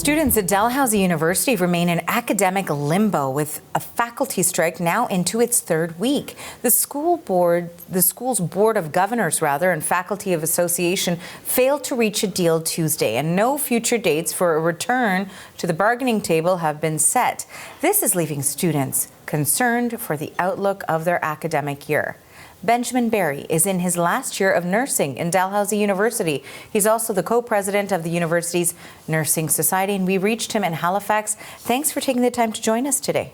Students at Dalhousie University remain in academic limbo with a faculty strike now into its third week. The school's board of governors and faculty of association failed to reach a deal Tuesday, and no future dates for a return to the bargaining table have been set. This is leaving students concerned for the outlook of their academic year. Benjamin Barrie is in his last year of nursing in Dalhousie University. He's also the co-president of the university's Nursing Society, and we reached him in Halifax. Thanks for taking the time to join us today.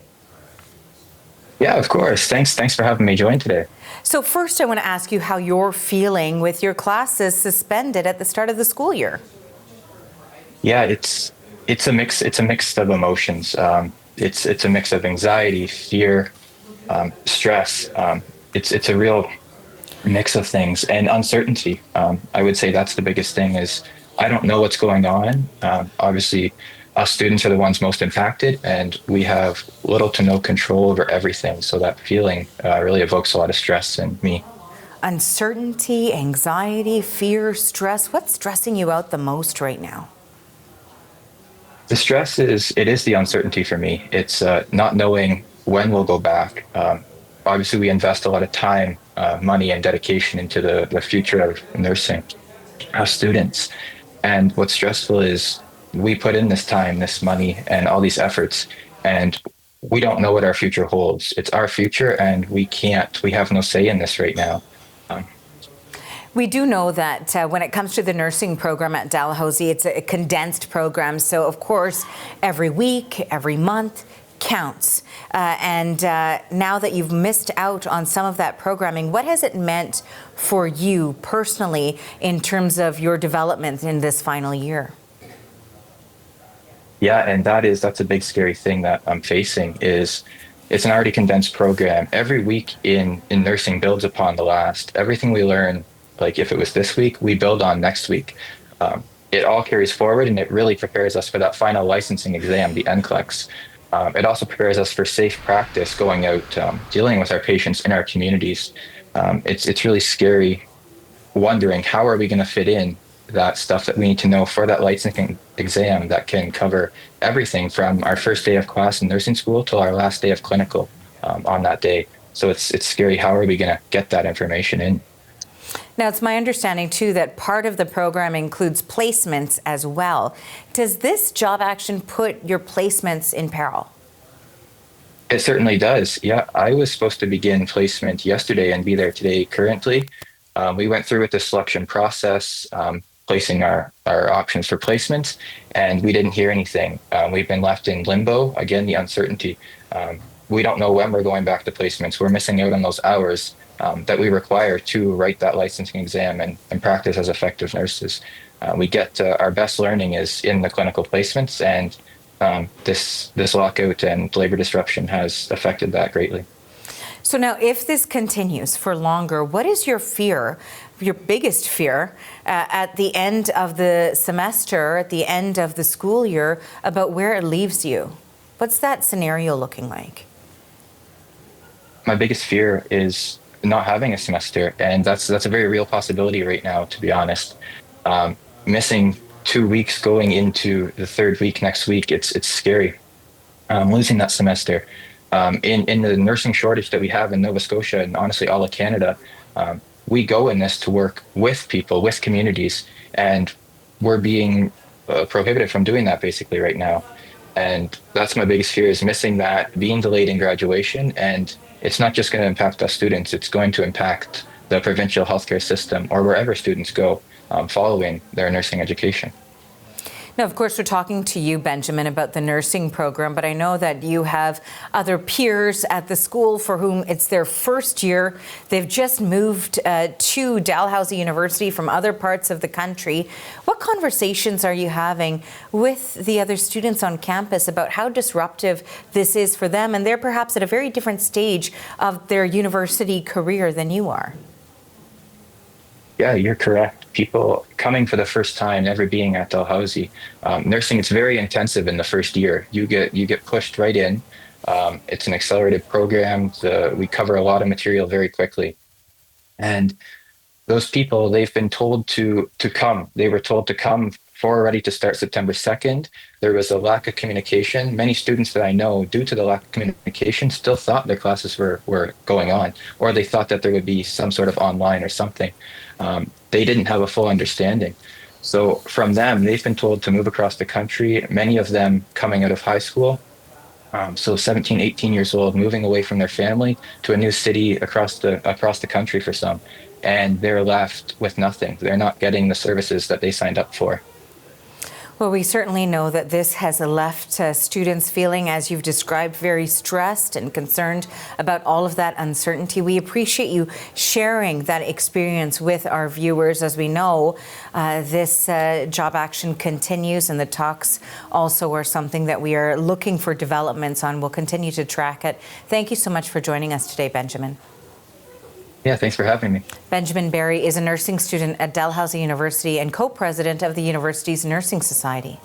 Yeah, of course. Thanks for having me join today. So first, I want to ask you how you're feeling with your classes suspended at the start of the school year. Yeah, it's a mix. It's a mix of emotions. It's a mix of anxiety, fear, stress. It's a real mix of things, and uncertainty. I would say that's the biggest thing is I don't know what's going on. Obviously, us students are the ones most impacted, and we have little to no control over everything. So that feeling really evokes a lot of stress in me. Uncertainty, anxiety, fear, stress. What's stressing you out the most right now? The stress is the uncertainty for me. It's not knowing when we'll go back. Obviously, we invest a lot of time, money, and dedication into the future of nursing, our students. And what's stressful is we put in this time, this money, and all these efforts, and we don't know what our future holds. It's our future, and we have no say in this right now. We do know that when it comes to the nursing program at Dalhousie, it's a condensed program. So, of course, every week, every month, counts. And now that you've missed out on some of that programming, what has it meant for you personally in terms of your development in this final year? Yeah, and that's a big scary thing that I'm facing is it's an already condensed program. Every week in nursing builds upon the last. Everything we learn, like if it was this week, we build on next week. It all carries forward, and it really prepares us for that final licensing exam, the NCLEX. It also prepares us for safe practice going out, dealing with our patients in our communities. It's really scary wondering how are we going to fit in that stuff that we need to know for that licensing exam that can cover everything from our first day of class in nursing school till our last day of clinical on that day. So it's scary. How are we going to get that information in? Now, it's my understanding, too, that part of the program includes placements as well. Does this job action put your placements in peril? It certainly does. Yeah, I was supposed to begin placement yesterday and be there today currently. We went through with the selection process, placing our options for placements, and we didn't hear anything. We've been left in limbo. Again, the uncertainty. We don't know when we're going back to placements. We're missing out on those hours that we require to write that licensing exam and practice as effective nurses. We get our best learning is in the clinical placements, and this lockout and labor disruption has affected that greatly. So now, if this continues for longer, what is your fear, your biggest fear, at the end of the semester, at the end of the school year, about where it leaves you? What's that scenario looking like? My biggest fear is not having a semester, and that's a very real possibility right now, to be honest. Missing 2 weeks going into the third week next week, it's scary. Losing that semester. In the nursing shortage that we have in Nova Scotia and honestly all of Canada, we go in this to work with people, with communities, and we're being prohibited from doing that basically right now. And that's my biggest fear, is missing that, being delayed in graduation. And it's not just going to impact us students, it's going to impact the provincial healthcare system or wherever students go following their nursing education. Now, of course, we're talking to you, Benjamin, about the nursing program, but I know that you have other peers at the school for whom it's their first year. They've just moved to Dalhousie University from other parts of the country. What conversations are you having with the other students on campus about how disruptive this is for them? And they're perhaps at a very different stage of their university career than you are. Yeah, you're correct. People coming for the first time, never being at Dalhousie. Nursing, it's very intensive in the first year. You get pushed right in. It's an accelerated program. We cover a lot of material very quickly. And those people, they've been told to come. They were told to come for ready to start September 2nd, there was a lack of communication. Many students that I know, due to the lack of communication, still thought their classes were going on, or they thought that there would be some sort of online or something. They didn't have a full understanding. So from them, they've been told to move across the country, many of them coming out of high school. So 17, 18 years old, moving away from their family to a new city across the country for some. And they're left with nothing. They're not getting the services that they signed up for. Well, we certainly know that this has left students feeling, as you've described, very stressed and concerned about all of that uncertainty. We appreciate you sharing that experience with our viewers. As we know, this job action continues, and the talks also are something that we are looking for developments on. We'll continue to track it. Thank you so much for joining us today, Benjamin. Yeah, thanks for having me. Benjamin Barrie is a nursing student at Dalhousie University and co-president of the university's Nursing Society.